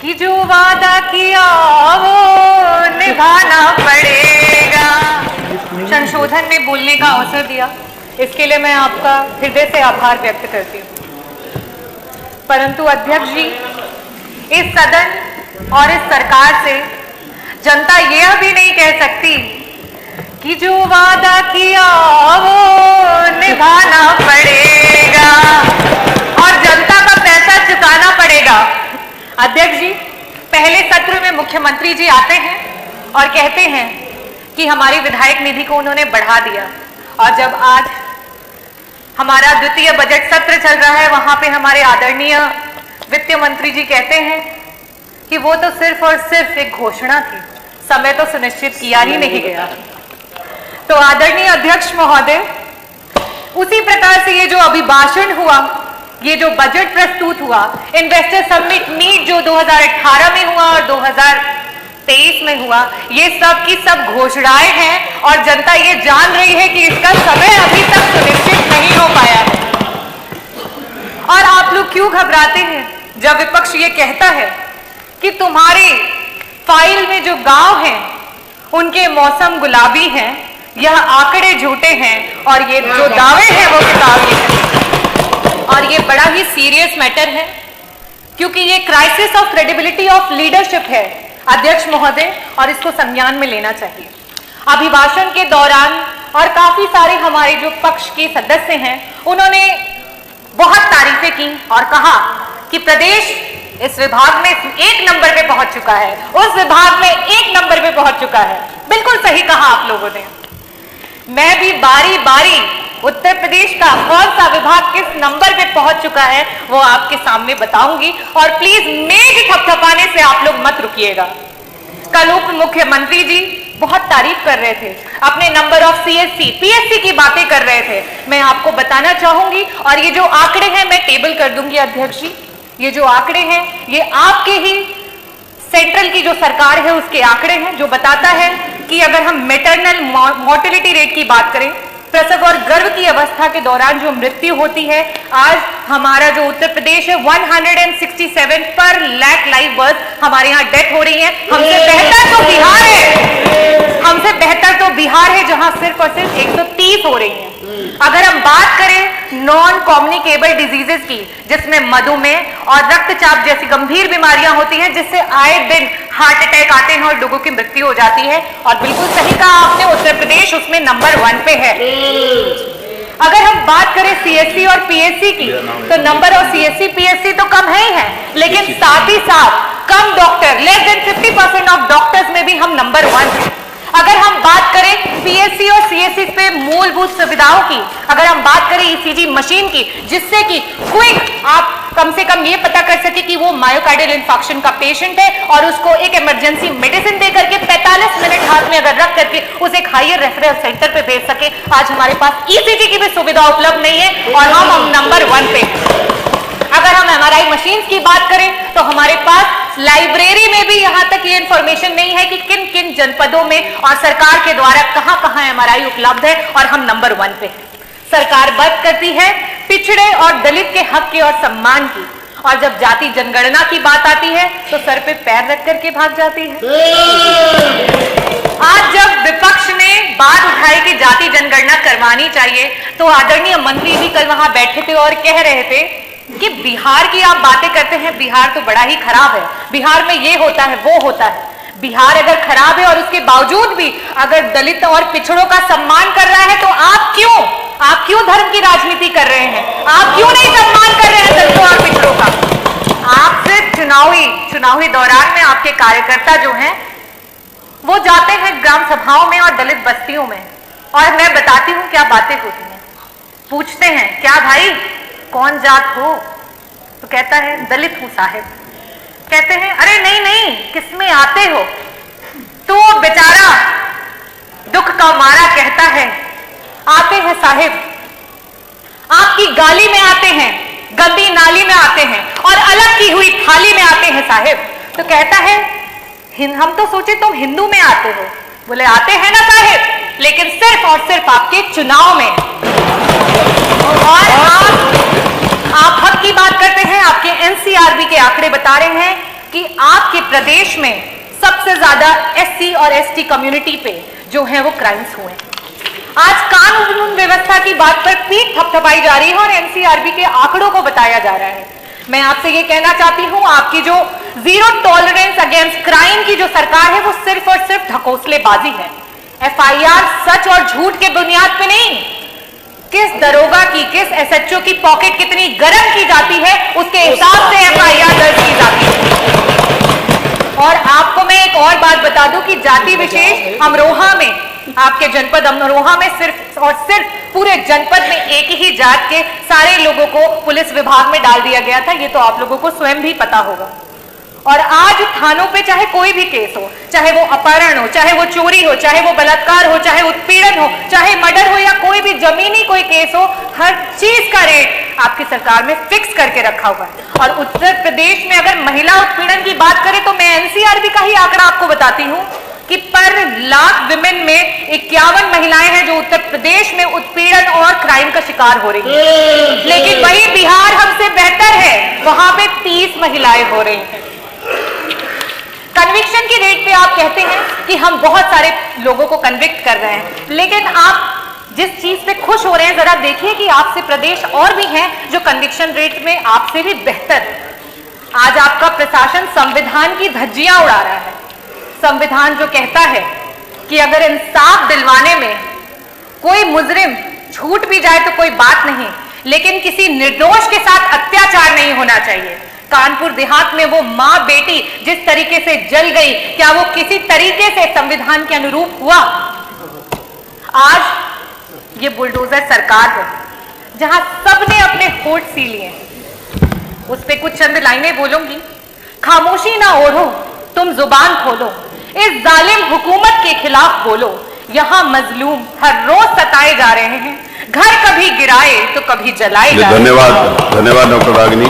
कि जो वादा किया वो निभाना पड़ेगा। संशोधन में बोलने का अवसर दिया, इसके लिए मैं आपका हृदय से आभार व्यक्त करती हूँ। परंतु अध्यक्ष जी, इस सदन और इस सरकार से जनता यह भी नहीं कह सकती कि जो वादा किया वो निभाना पड़ेगा और जनता का पैसा चुकाना पड़ेगा। अध्यक्ष जी, पहले सत्र में मुख्यमंत्री जी आते हैं और कहते हैं कि हमारी विधायक निधि को उन्होंने बढ़ा दिया, और जब आज हमारा द्वितीय बजट सत्र चल रहा है वहां पे हमारे आदरणीय वित्त मंत्री जी कहते हैं कि वो तो सिर्फ और सिर्फ एक घोषणा थी, समय तो सुनिश्चित किया ही नहीं गया। तो आदरणीय अध्यक्ष महोदय, उसी प्रकार से ये जो अभिभाषण हुआ, ये जो बजट प्रस्तुत हुआ, इन्वेस्टर समिट मीट जो 2018 में हुआ और 2023 में हुआ, ये सब की सब घोषणाएं हैं और जनता ये जान रही है कि इसका समय अभी तक सुनिश्चित नहीं हो पाया है। और आप लोग क्यों घबराते हैं जब विपक्ष ये कहता है कि तुम्हारी फाइल में जो गांव हैं उनके मौसम गुलाबी हैं, यह आंकड़े झूठे हैं और ये जो दावे हैं वो किताबी हैं। और ये बड़ा ही सीरियस मैटर है, क्योंकि ये crisis of credibility of leadership है अध्यक्ष महोदय, और इसको संज्ञान में लेना चाहिए। अभिभाषण के दौरान और काफी सारे हमारे जो पक्ष के सदस्य हैं उन्होंने बहुत तारीफें की और कहा कि प्रदेश इस विभाग में 1 नंबर पे पहुंच चुका है, उस विभाग में 1 नंबर पे पहुंच चुका है। बिल्कुल सही कहा आप लोगों ने। मैं भी बारी बारी उत्तर प्रदेश का कौन सा विभाग किस नंबर पे पहुंच चुका है वो आपके सामने बताऊंगी, और प्लीज मेज थपथपाने से आप लोग मत रुकिएगा। कल उप मुख्यमंत्री जी बहुत तारीफ कर रहे थे, अपने नंबर ऑफ सीएससी पीएससी की बातें कर रहे थे। मैं आपको बताना चाहूंगी, और ये जो आंकड़े हैं मैं टेबल कर दूंगी अध्यक्ष जी, ये जो आंकड़े हैं ये आपके ही सेंट्रल की जो सरकार है उसके आंकड़े हैं, जो बताता है कि अगर हम मैटरनल मोर्टेलिटी रेट की बात करें, प्रसव और गर्भ की अवस्था के दौरान जो मृत्यु होती है, आज हमारा जो उत्तर प्रदेश है 167 पर लाख लाइव बर्थ हमारे यहाँ डेथ हो रही है। हमसे बेहतर तो बिहार है, हमसे बेहतर तो बिहार है जहां सिर्फ और सिर्फ 130 हो रही है। अगर हम बात करें नॉन कम्युनिकेबल डिजीजेस की, जिसमें मधुमेह और रक्तचाप जैसी गंभीर बीमारियां होती हैं, जिससे आए दिन हार्ट अटैक आते हैं और लोगों की मृत्यु हो जाती है, और बिल्कुल सही कहा आपने, उत्तर प्रदेश उसमें नंबर 1 पे है। अगर हम बात करें सीएससी और पीएससी की, तो नंबर और सीएससी पीएससी तो कम है ही है, लेकिन साथ ही साथ कम doctor, less than 50% of doctors में भी हम नंबर 1 हैं। अगर हम बात करें पीएससी और सीएससी पे मूलभूत सुविधाओं की, अगर हम बात करें ईसीजी मशीन की, जिससे कि क्विक आप कम से कम ये पता कर सके कि वो मायोकार्डियल इंफार्क्शन का पेशेंट है, और उसको एक इमरजेंसी मेडिसिन दे करके 45 मिनट हाथ में अगर रख करके उसे एक हायर रेफरल सेंटर पे भेज सके। आज हमारे पास ईसीजी की भी सुविधा उपलब्ध नहीं है और हम नंबर 1 पे हैं। अगर हम एमआरआई मशीन की बात करें तो हमारे पास लाइब्रेरी में भी यहां तक ये इंफॉर्मेशन नहीं है कि किन किन जनपदों में और सरकार के द्वारा कहां कहां एमआरआई उपलब्ध है, और हम नंबर 1 पे हैं। सरकार बात करती है पिछड़े और दलित के हक की और सम्मान की, और जब जाति जनगणना की बात आती है तो सर पे पैर रख करके भाग जाती है। आज जब विपक्ष ने बात उठाई कि जाति जनगणना करवानी चाहिए, तो आदरणीय मंत्री जी कल वहां बैठे थे और कह रहे थे कि बिहार की आप बातें करते हैं, बिहार तो बड़ा ही खराब है, बिहार में ये होता है वो होता है। बिहार अगर खराब है और उसके बावजूद भी अगर दलित और पिछड़ों का सम्मान कर रहा है, तो आप क्यों धर्म की राजनीति कर रहे हैं? आप क्यों नहीं सम्मान कर रहे हैं दलितों और पिछड़ों का? आप सिर्फ चुनावी दौरान में आपके कार्यकर्ता जो हैं वो जाते हैं ग्राम सभाओं में और दलित बस्तियों में, और मैं बताती हूँ क्या बातें होती हैं। पूछते हैं क्या भाई कौन जात हो, तो कहता है दलित हूं साहिब। कहते हैं अरे नहीं नहीं किसमें आते हो, तो बेचारा दुख का मारा कहता है आते हैं साहिब, आपकी गाली में आते हैं, गंदी नाली में आते हैं, और अलग की हुई थाली में आते हैं साहिब। तो कहता है हम तो सोचे तुम हिंदू में आते हो। बोले आते हैं ना साहिब, लेकिन सिर्फ और सिर्फ आपके चुनाव में। और आप हक की बात करते हैं, आपके एनसीआरबी के आंकड़े बता रहे हैं कि आपके प्रदेश में सबसे ज्यादा एससी और एसटी कम्युनिटी पे जो है वो क्राइम्स हुए। आज कानून व्यवस्था की बात पर पीठ थपथपाई जा रही है और एनसीआरबी के आंकड़ों को बताया जा रहा है। मैं आपसे ये कहना चाहती हूं, आपकी जो जीरो टॉलरेंस अगेंस्ट क्राइम की जो सरकार है वो सिर्फ और सिर्फ ढकोसलेबाजी है। एफआईआर सच और झूठ के बुनियाद पे नहीं, किस दरोगा की, किस एसएचओ की पॉकेट कितनी गर्म की जाती है उसके हिसाब से एफआईआर दर्ज की जाती है। और आपको मैं एक और बात बता दूं कि जाति विशेष अमरोहा में, आपके जनपद अमरोहा में सिर्फ और सिर्फ पूरे जनपद में एक ही जात के सारे लोगों को पुलिस विभाग में डाल दिया गया था। ये तो आप लोगों को स्वयं भी पता होगा। और आज थानों पे चाहे कोई भी केस हो, चाहे वो अपहरण हो, चाहे वो चोरी हो, चाहे वो बलात्कार हो, चाहे उत्पीड़न हो, चाहे मर्डर हो या कोई भी जमीनी कोई केस हो, हर चीज का रेट आपकी सरकार में फिक्स करके रखा हुआ है। और उत्तर प्रदेश में अगर महिला उत्पीड़न की बात करें तो मैं एनसीआरबी का ही आंकड़ा आपको बताती हूं कि पर लाख विमेन में 51 महिलाएं हैं जो उत्तर प्रदेश में उत्पीड़न और क्राइम का शिकार हो रही हैं। लेकिन वही बिहार हमसे बेहतर है, वहां पे 30 महिलाएं हो रही हैं। कन्विक्शन की रेट पे आप कहते हैं कि हम बहुत सारे लोगों को कन्विक्ट कर रहे हैं, लेकिन आप जिस चीज पे खुश हो रहे हैं जरा देखिए कि आपसे प्रदेश और भी हैं जो कन्विक्शन रेट में आपसे भी बेहतर है। आज आपका प्रशासन संविधान की धज्जियां उड़ा रहा है। संविधान जो कहता है कि अगर इंसाफ दिलवाने में कोई मुजरिम छूट भी जाए तो कोई बात नहीं, लेकिन किसी निर्दोष के साथ अत्याचार नहीं होना चाहिए। कानपुर देहात में वो मां बेटी जिस तरीके से जल गई, क्या वो किसी तरीके से संविधान के अनुरूप हुआ? आज ये बुलडोजर सरकार है जहां सबने अपने होठ सी लिए, उस पे कुछ चंद लाइनें बोलूंगी। खामोशी ना ओढ़ो, तुम जुबान खोलो, इस जालिम हुकूमत के खिलाफ बोलो। यहां मजलूम हर रोज सताए जा रहे हैं, घर कभी गिराए तो कभी जलाए जा रहे हैं। धन्यवाद डॉक्टर रागिनी।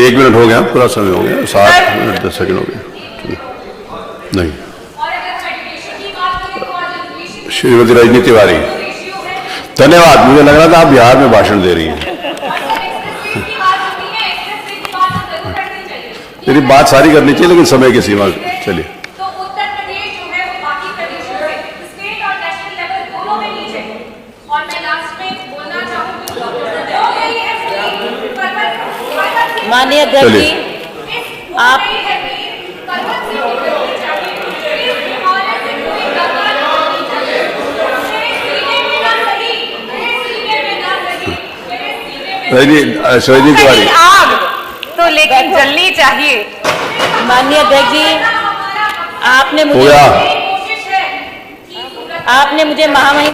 1 मिनट हो गया, पूरा समय हो गया, 7 मिनट 10 सेकंड हो गया। नहीं, श्रीमती रजनी तिवारी, धन्यवाद। मुझे लग रहा था आप बिहार में भाषण दे रही हैं। मेरी बात सारी करनी चाहिए लेकिन समय की सीमा। चलिए, तो उत्तर प्रदेश जो है वो बाकी प्रदेशों से स्टेट और नेशनल लेवल दोनों में नीचे है। और मैं लास्ट में बोलना चाहूंगी माननीय अध्यक्ष जी, आप रजनी तिवारी, आग तो लेकिन जलनी चाहिए। माननीय अध्यक्ष जी, आपने मुझे महामहिम